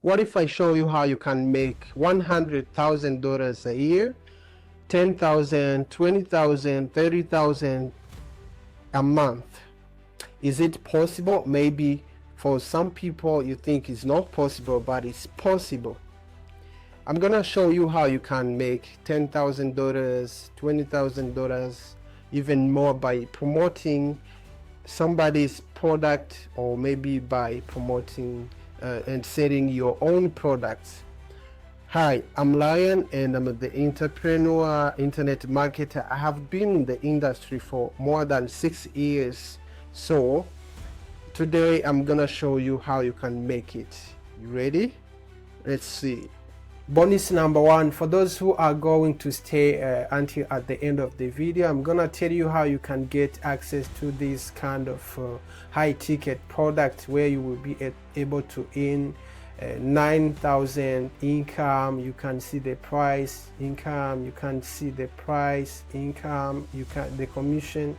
What if I show you how you can make $100,000 a year, 10,000, 20,000, 30,000 a month? Is it possible? Maybe for some people you think it's not possible, but it's possible. I'm gonna show you how you can make $10,000, $20,000, even more by promoting somebody's product, or maybe by promoting and selling your own products. Hi, I'm Lion and I'm the entrepreneur, internet marketer. I have been in the industry for more than 6 years. So today I'm gonna show you how you can make it. You ready? Let's see. Bonus number one, for those who are going to stay until at the end of the video, I'm gonna tell you how you can get access to this kind of high ticket product where you will be able to earn 9,000 income. You can see the price income, you can see the price income, you can the commission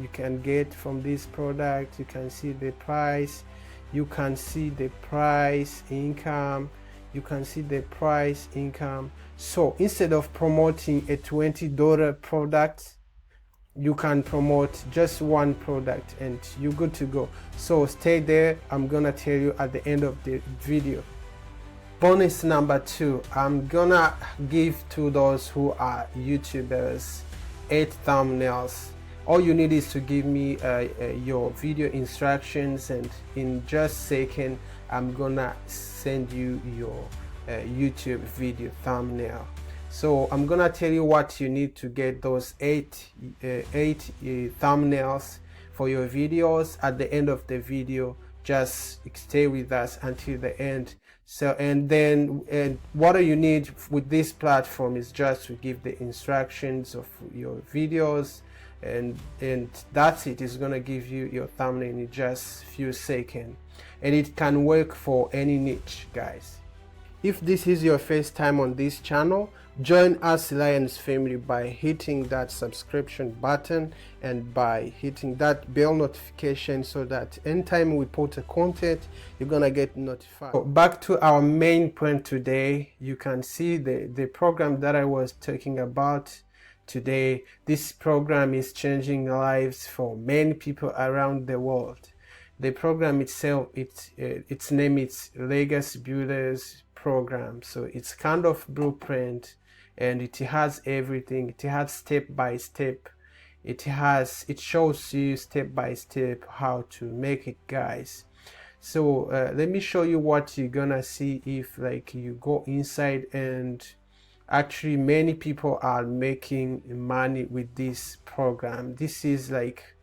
you can get from this product. You can see the price, you can see the price income, you can see the price income. So instead of promoting a $20 product, you can promote just one product and you're good to go. So stay there, I'm gonna tell you at the end of the video. Bonus number two, I'm gonna give to those who are YouTubers 8 thumbnails. All you need is to give me your video instructions, and in just a second I'm gonna send you your YouTube video thumbnail. So I'm gonna tell you what you need to get those eight thumbnails for your videos at the end of the video. Just stay with us until the end. So and what you need with this platform is just to give the instructions of your videos, and that's it. It's gonna give you your thumbnail in just few seconds, and it can work for any niche, guys. If this is your first time on this channel, join us Lions family by hitting that subscription button and by hitting that bell notification, so that anytime we put a content, you're gonna get notified. So back to our main point today, you can see the program that I was talking about today. This program is changing lives for many people around the world. The program itself, its name is Legacy Builders Program. So it's kind of blueprint, and it has everything. It has step by step. It shows you step by step how to make it, guys. So let me show you what you're gonna see if like you go inside, and actually many people are making money with this program. This is like,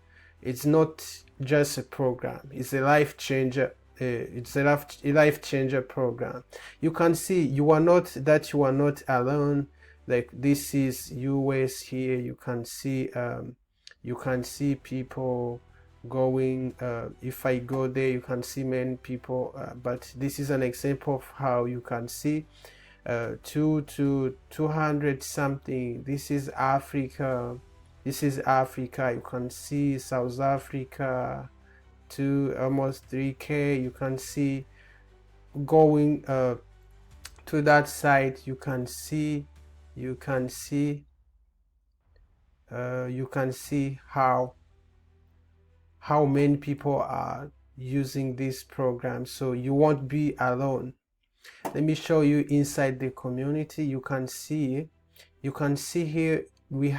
it's not just a program, it's a life changer. It's a life changer program. You can see you are not alone. Like, this is US here. You can see people going. If I go there, you can see many people, but this is an example of how you can see 200 something. This is Africa. You can see South Africa to almost 3K. You can see going to that side. You can see how many people are using this program. So you won't be alone. Let me show you inside the community. You can see here we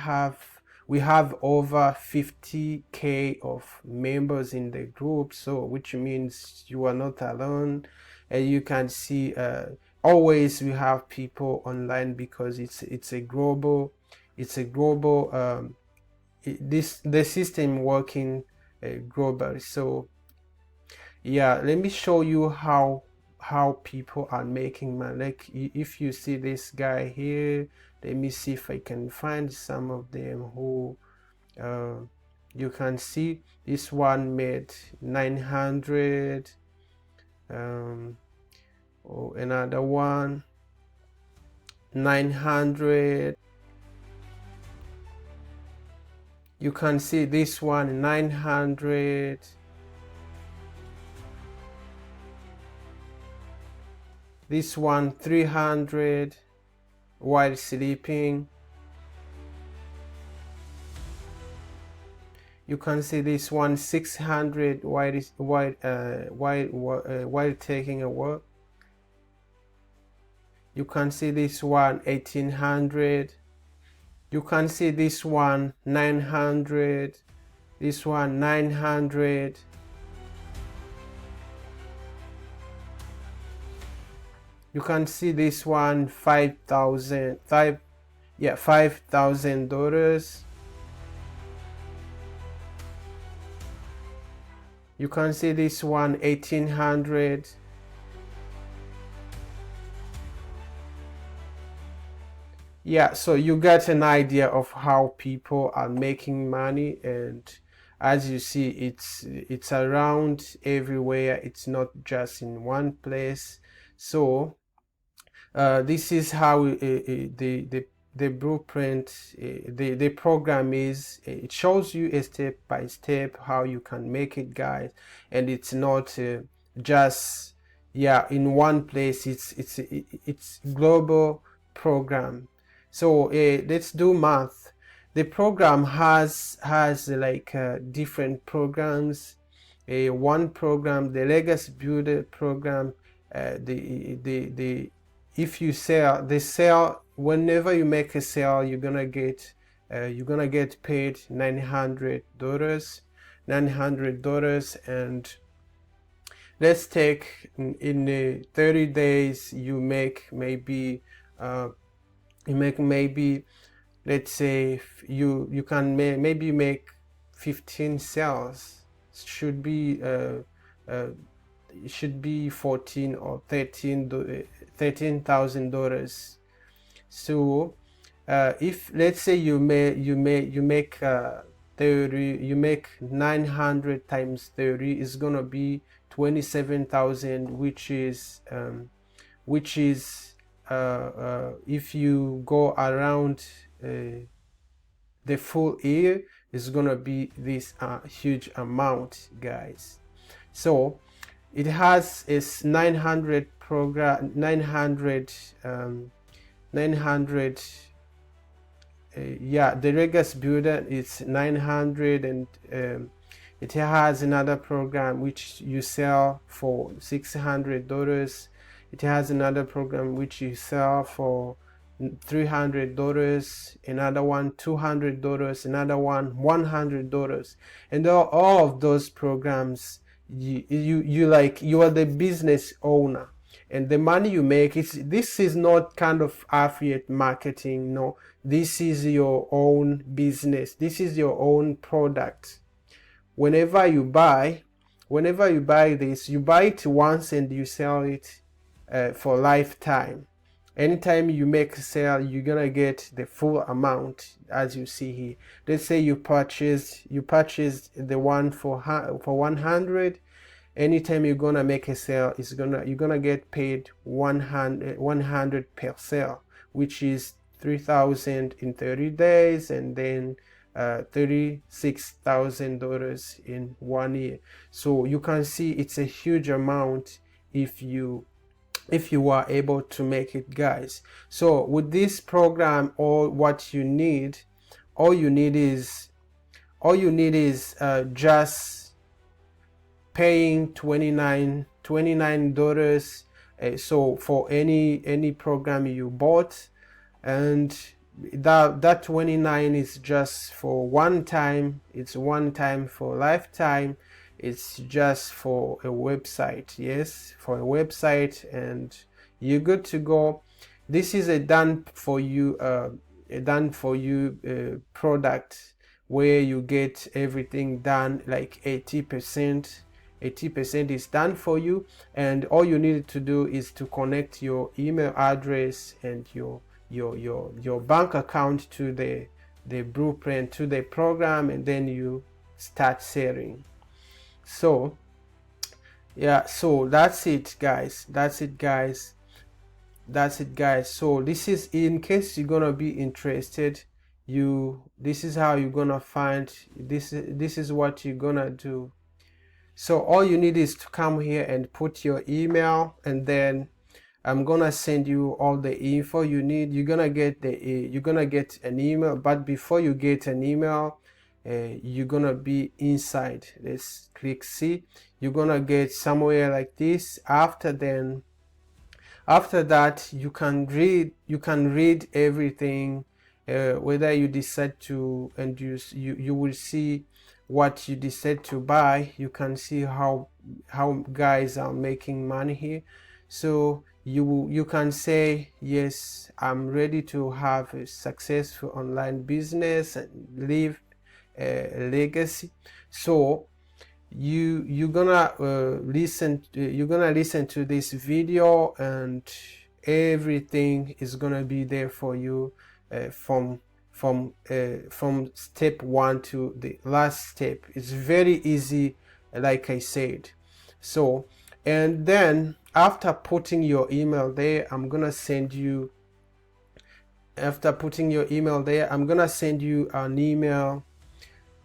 have over 50K of members in the group, so which means you are not alone. And you can see always we have people online, because it's a global the system working globally. So yeah, let me show you how people are making money. Like, if you see this guy here, let me see if I can find some of them who you can see. This one made 900. Another one 900. You can see this one 900. This one 300 while sleeping. You can see this one 600 while taking a walk. You can see this one 1800. You can see this one 900. This one 900. You can see this one $5,000. You can see this one 1800. Yeah, so you get an idea of how people are making money, and as you see, it's around everywhere. It's not just in one place. So this is how the blueprint, the program is. It shows you a step by step how you can make it, guys, and it's not just in one place. It's global program. So let's do math. The program has like different programs. One program, the legacy builder program, if you sell, whenever you make a sale, you're gonna get paid $900. And let's take in 30 days you make maybe let's say you can maybe make 15 sales. It should be 14 or $13,000. So if let's say you make 30, you make 900 times 30 is gonna be 27,000, which is if you go around the full year, is gonna be this huge amount, guys. So it has its 900 program, 900 the legacy builder is 900, and it has another program which you sell for $600. It has another program which you sell for $300, another one $200, another one $100. And all of those programs, you are the business owner, and the money you make, this is not kind of affiliate marketing. No, this is your own business. This is your own product. Whenever you buy this, you buy it once and you sell it for lifetime. Anytime you make a sale, you're gonna get the full amount, as you see here. Let's say you purchased the one for 100. Anytime you're gonna make a sale, you're gonna get paid 100 per sale, which is 3,000 in 30 days, and then $36,000 in 1 year. So you can see it's a huge amount if you are able to make it, guys. So with this program, all you need is just paying $29. So for any program you bought, and that 29 is just for one time. It's one time for lifetime. It's just for a website. Yes, for a website, and you're good to go. This is a done for you product, where you get everything done, like 80% is done for you, and all you need to do is to connect your email address and your bank account to the blueprint, to the program, and then you start selling. So so that's it, guys. So this is, in case you're gonna be interested, this is how you're gonna find this is what you're gonna do. So all you need is to come here and put your email, and then I'm gonna send you all the info you need. You're gonna get an email, but before you get an email, you're gonna be inside. Let's click see. You're gonna get somewhere like this. After that, you can read everything. Whether you decide to, and you will see what you decide to buy. You can see how guys are making money here. So you can say, yes, I'm ready to have a successful online business and leave a legacy. So you're gonna listen to this video, and everything is gonna be there for you, from step 1 to the last step. It's very easy, like I said. So, and then after putting your email there, I'm gonna send you an email.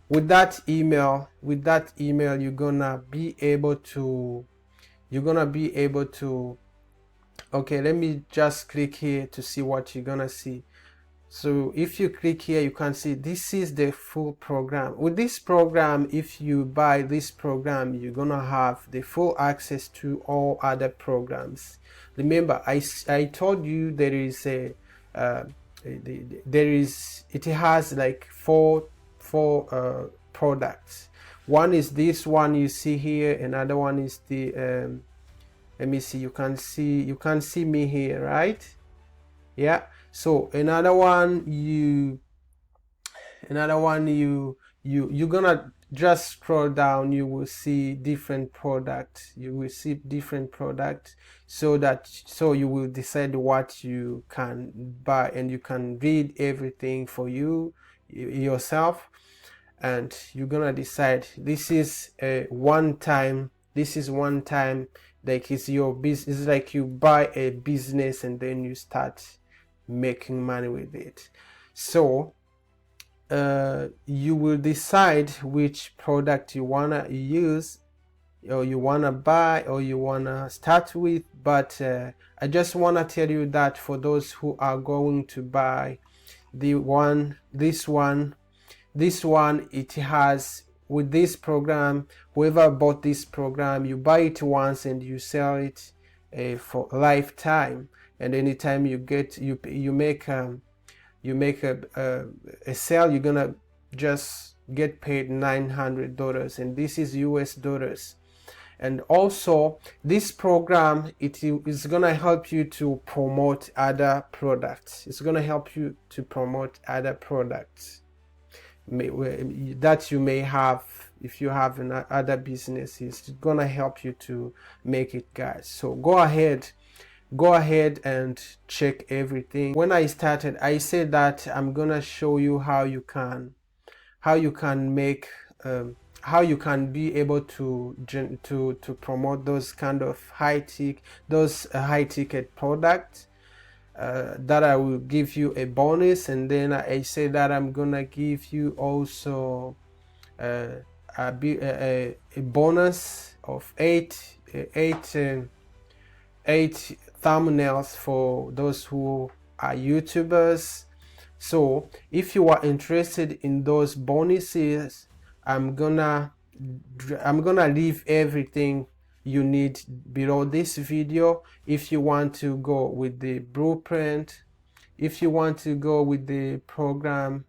With that email, you're gonna be able to okay, let me just click here to see what you're gonna see. So if you click here, you can see this is the full program. With this program, if you buy this program, you're gonna have the full access to all other programs. Remember, I told you there is it has like four products. One is this one you see here. Another one is the let me see. You can see me here, right? Yeah. So another one you're gonna just scroll down. You will see different products. So you will decide what you can buy, and you can read everything for yourself, and you're gonna decide. This is one time, like it's your business. It's like you buy a business and then you start making money with it. So you will decide which product you wanna use, or you wanna buy, or you wanna start with. But I just wanna tell you that for those who are going to buy this one, it has, with this program, whoever bought this program, you buy it once and you sell it for a lifetime. And anytime you make a sale, you're gonna just get paid $900, and this is US dollars. And also, this program, it is gonna help you to promote other products. It's gonna help you to promote other products that you may have. If you have other businesses, it's gonna help you to make it, guys. So go ahead and check everything. When I started, I said that I'm gonna show you how you can make how you can be able to promote those kind of high ticket products. That I will give you a bonus, and then I say that I'm gonna give you also a bonus of eight thumbnails for those who are YouTubers. So if you are interested in those bonuses, I'm gonna leave everything you need below this video. If you want to go with the blueprint, if you want to go with the program,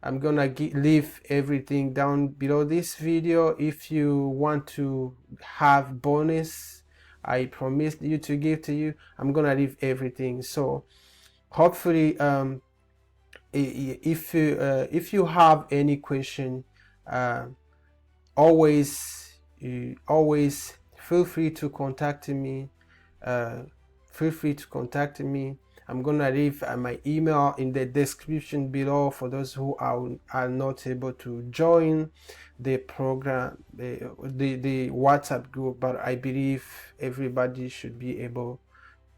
I'm gonna leave everything down below this video. If you want to have bonus I promised you to give to you, I'm gonna leave everything. So hopefully if you have any question, always feel free to contact me. I'm gonna leave my email in the description below for those who are not able to join the program, the WhatsApp group, but I believe everybody should be able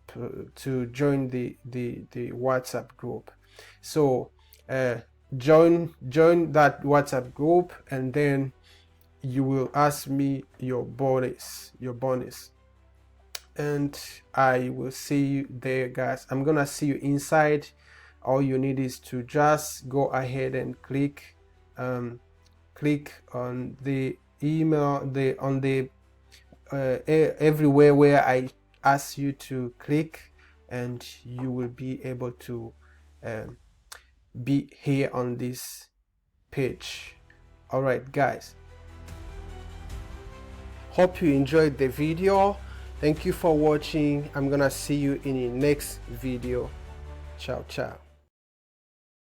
to join the WhatsApp group. So join that WhatsApp group, and then you will ask me your bonus. and I will see you there, guys. I'm gonna see you inside. All you need is to just go ahead and click on the email, everywhere where I ask you to click, and you will be able to be here on this page. All right, guys, hope you enjoyed the video. Thank you for watching. I'm gonna see you in the next video. Ciao, ciao.